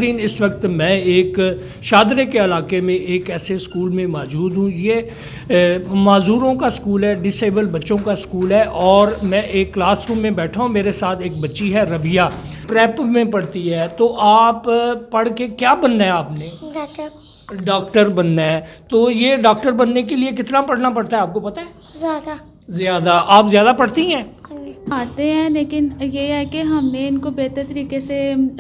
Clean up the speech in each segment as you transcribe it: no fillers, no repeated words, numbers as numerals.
इस वक्त मैं एक शादरे के इलाके में एक ऐसे स्कूल में मौजूद हूँ। ये माजूरों का स्कूल है, डिसेबल बच्चों का स्कूल है और मैं एक क्लासरूम में बैठा हूँ। मेरे साथ एक बच्ची है रबिया, प्रेप में पढ़ती है। तो आप पढ़ के क्या बनना है आपने? डॉक्टर बनना है। तो ये डॉक्टर बनने के लिए कितना पढ़ना पड़ता है आपको पता है? ज़्यादा। आप ज़्यादा पढ़ती हैं? आते हैं, लेकिन ये है कि हमने इनको बेहतर तरीके से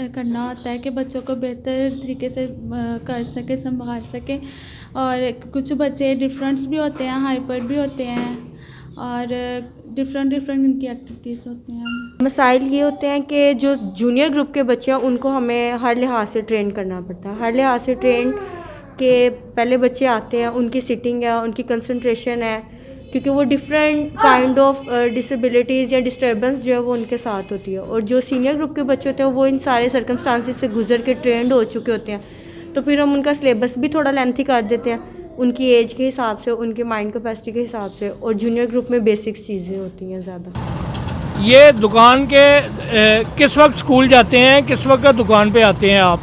करना होता है कि बच्चों को बेहतर तरीके से कर सके, संभाल सके। और कुछ बच्चे डिफरेंट्स भी होते हैं, हाइपर भी होते हैं और डिफरेंट इनकी एक्टिविटीज़ होती हैं। मसाइल ये होते हैं कि जो जूनियर ग्रुप के बच्चे हैं उनको हमें हर लिहाज से ट्रेन करना पड़ता है। हर लिहाज से ट्रेन के पहले बच्चे आते हैं, उनकी सिटिंग है, उनकी कंसंट्रेशन है, क्योंकि वो डिफरेंट काइंड ऑफ डिसेबिलिटीज़ या डिस्टर्बेंस जो है वो उनके साथ होती है। और जो सीनियर ग्रुप के बच्चे होते हैं वो इन सारे सर्कमस्टांसिस से गुजर के ट्रेंड हो चुके होते हैं। तो फिर हम उनका सिलेबस भी थोड़ा लेंथी कर देते हैं उनकी एज के हिसाब से, उनके माइंड कैपेसिटी के हिसाब से। और जूनियर ग्रुप में बेसिक्स चीज़ें होती हैं ज़्यादा। ये दुकान के किस वक्त स्कूल जाते हैं, किस वक्त दुकान पे आते हैं आप?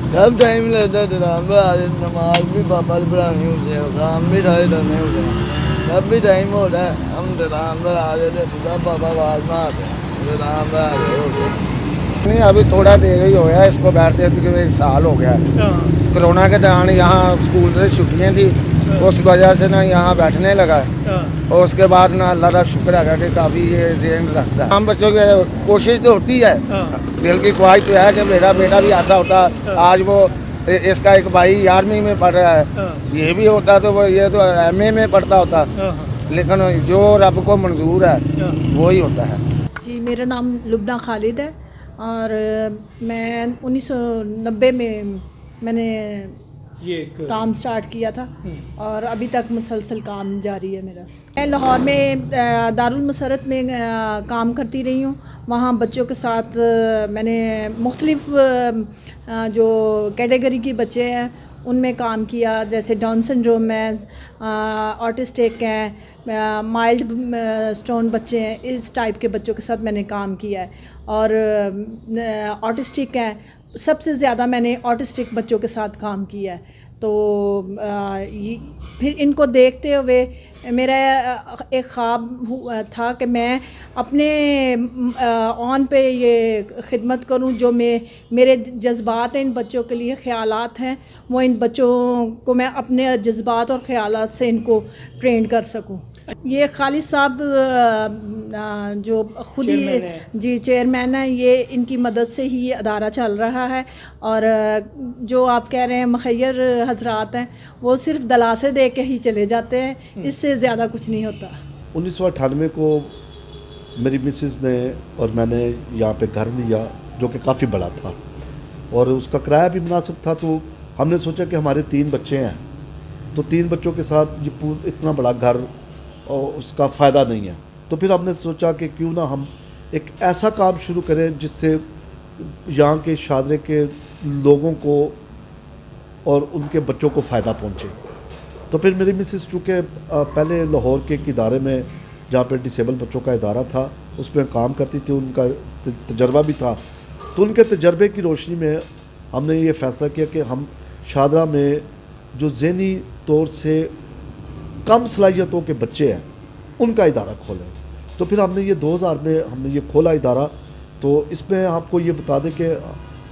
जब टाइम लगता है नमाज भी पापा पढ़ानी होती है, काम भी सारे करने होते हैं। जब भी टाइम होता है हम दुकान पर आ जाते हैं, सुबह पापा आवाज़ में आते हैं, दुकान पर आ जाते। नहीं, अभी थोड़ा देर ही हो गया इसको बैठते थे, 1 साल हो गया। कोरोना के दौरान यहाँ स्कूल से छुट्टियाँ थी, उस वजह से ना यहाँ बैठने लगा। और उसके बाद ना अल्लाह का शुक्र है कि काफ़ी ये जेन रखता है। हम बच्चों की कोशिश तो होती है, दिल की ख्वाहिश तो है कि मेरा बेटा भी ऐसा होता। आज वो इसका एक भाई 11वीं में पढ़ रहा है, ये भी होता तो वो ये तो MA में पढ़ता होता। लेकिन जो रब को मंजूर है वो ही होता है। जी, मेरा नाम लुबना खालिद है और मैं 1990 में मैंने ये काम स्टार्ट किया था और अभी तक मुसलसल काम जारी है मेरा। मैं लाहौर में दारुल मुसरत में काम करती रही हूँ। वहाँ बच्चों के साथ मैंने मुख्तलिफ जो कैटेगरी के बच्चे हैं उनमें काम किया, जैसे डाउन सिंड्रोम है, ऑटिस्टिक हैं, माइल्ड स्टोन बच्चे हैं, इस टाइप के बच्चों के साथ मैंने काम किया है। और ऑटिस्टिक हैं, सबसे ज़्यादा मैंने ऑटिस्टिक बच्चों के साथ काम किया है। तो फिर इनको देखते हुए मेरा एक ख्वाब था कि मैं अपने ऑन पे ये खिदमत करूं, जो मेरे जज्बात हैं इन बच्चों के लिए, ख़यालात हैं, वो इन बच्चों को मैं अपने जज्बात और ख़यालात से इनको ट्रेन कर सकूं। ये खालिद साहब जो खुद ही जी चेयरमैन है, ये इनकी मदद से ही ये अदारा चल रहा है। और जो आप कह रहे हैं मुखैर हजरात हैं, वो सिर्फ दलासे दे के ही चले जाते हैं, इससे ज़्यादा कुछ नहीं होता। 1998 को मेरी मिसेस ने और मैंने यहाँ पे घर लिया, जो कि काफ़ी बड़ा था और उसका किराया भी मुनासिब था। तो हमने सोचा कि हमारे 3 बच्चे हैं, तो 3 बच्चों के साथ ये इतना बड़ा घर और उसका फ़ायदा नहीं है। तो फिर हमने सोचा कि क्यों ना हम एक ऐसा काम शुरू करें जिससे यहाँ के शादरे के लोगों को और उनके बच्चों को फ़ायदा पहुँचे। तो फिर मेरी मिसेस चूँकि पहले लाहौर के एक इदारे में जहाँ पे डिसेबल बच्चों का इदारा था उसमें काम करती थी, उनका तजर्बा भी था। तो उनके तजर्बे की रोशनी में हमने ये फ़ैसला किया कि हम शादरा में जो ज़हनी तौर से कम सलाहियतों के बच्चे हैं उनका इदारा खोलें। तो फिर हमने ये 2000 में हमने ये खोला इदारा। तो इसमें आपको ये बता दें कि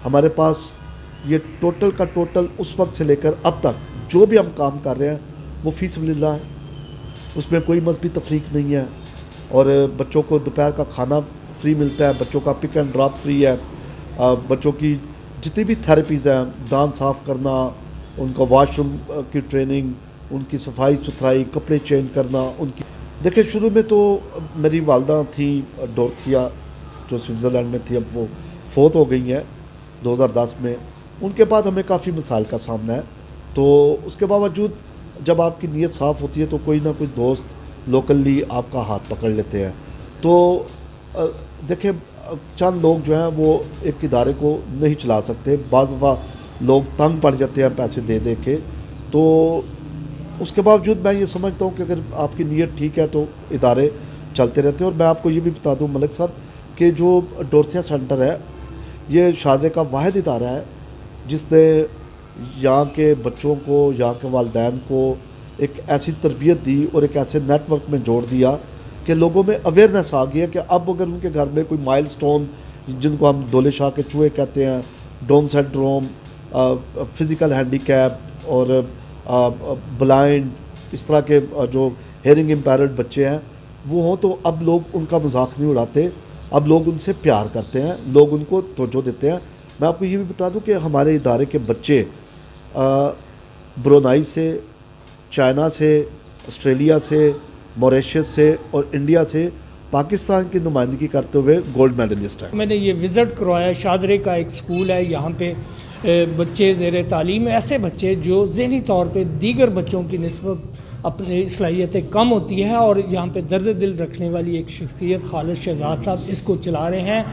हमारे पास ये टोटल का टोटल उस वक्त से लेकर अब तक जो भी हम काम कर रहे हैं वो फ़ी सबिलिल्लाह है, उसमें कोई मज़हबी तफरीक नहीं है। और बच्चों को दोपहर का खाना फ्री मिलता है, बच्चों का पिक एंड ड्रॉप फ्री है, बच्चों की जितनी भी थेरेपीज़ हैं, दांत साफ़ करना, उनका वॉशरूम की ट्रेनिंग, उनकी सफाई सुथराई, कपड़े चेंज करना उनकी। देखिए, शुरू में तो मेरी वालदा थी डोरथिया जो स्विट्ज़रलैंड में थी, अब वो फ़ौत हो गई हैं 2010 में। उनके बाद हमें काफ़ी मसाइल का सामना है। तो उसके बावजूद जब आपकी नीयत साफ़ होती है तो कोई ना कोई दोस्त लोकली आपका हाथ पकड़ लेते हैं। तो देखिए, चंद लोग जो हैं वो एक इदारे को नहीं चला सकते, बाज़ दफ़ा लोग तंग पड़ जाते हैं पैसे दे दे के। तो उसके बावजूद मैं ये समझता हूँ कि अगर आपकी नीयत ठीक है तो इदारे चलते रहते हैं। और मैं आपको ये भी बता दूँ मलिक साहब कि जो डोरथिया सेंटर है ये शादरे का वाहिद इदारा है जिसने यहाँ के बच्चों को, यहाँ के वालिदैन को एक ऐसी तरबियत दी और एक ऐसे नेटवर्क में जोड़ दिया कि लोगों में अवेयरनेस आ गई है कि अब अगर उनके घर में कोई माइलस्टोन, जिनको हम दोले शाह के चूहे कहते हैं, डाउन सिंड्रोम, फिज़िकल हैंडीकैप और ब्लाइंड, इस तरह के जो हेयरिंग इम्पेयर्ड बच्चे हैं वो हों, तो अब लोग उनका मजाक नहीं उड़ाते, अब लोग उनसे प्यार करते हैं, लोग उनको तवज्जो देते हैं। मैं आपको ये भी बता दूं कि हमारे इदारे के बच्चे ब्रुनेई से, चाइना से, ऑस्ट्रेलिया से, मॉरिशस से और इंडिया से पाकिस्तान की नुमाइंदगी करते हुए गोल्ड मेडलिस्ट हैं। मैंने ये विज़िट करवाया, शादरे का एक स्कूल है, यहाँ पे बच्चे ज़ेर तालीम, ऐसे बच्चे जो ज़हनी तौर पे दीगर बच्चों की निस्बत अपनी सलाहियतें कम होती है, और यहाँ पे दर्द दिल रखने वाली एक शख्सियत खालिद शहजाद साहब इसको चला रहे हैं,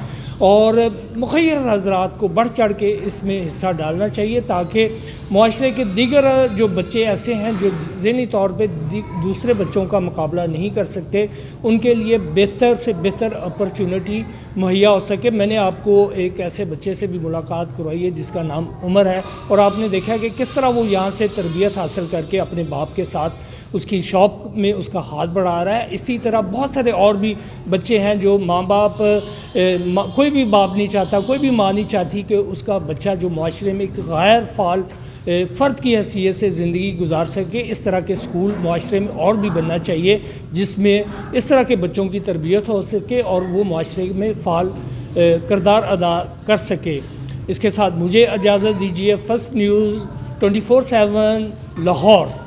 और मुखय्यर हज़रात को बढ़ चढ़ के इसमें हिस्सा डालना चाहिए ताकि मुआशरे के दीगर जो बच्चे ऐसे हैं जो ज़हनी तौर पे दूसरे बच्चों का मुकाबला नहीं कर सकते, उनके लिए बेहतर से बेहतर अपॉर्चुनिटी मुहैया हो सके। मैंने आपको एक ऐसे बच्चे से भी मुलाकात करवाई है जिसका नाम उमर है, और आपने देखा कि किस तरह वो यहाँ से तरबियत हासिल करके अपने बाप के साथ उसकी शॉप में उसका हाथ बढ़ा रहा है। इसी तरह बहुत सारे और भी बच्चे हैं जो माँ बाप कोई भी बाप नहीं चाहता, कोई भी माँ नहीं चाहती कि उसका बच्चा जो मुआशरे में एक गैर फ़ाल फ़र्द की हैसियत से ज़िंदगी गुजार सके। इस तरह के स्कूल मुआशरे में और भी बनना चाहिए जिसमें इस तरह के बच्चों की तरबियत हो सके और वो मुआशरे में फ़ाल किरदार अदा कर सके। इसके साथ मुझे इजाज़त दीजिए। First news 24/7 Lahore.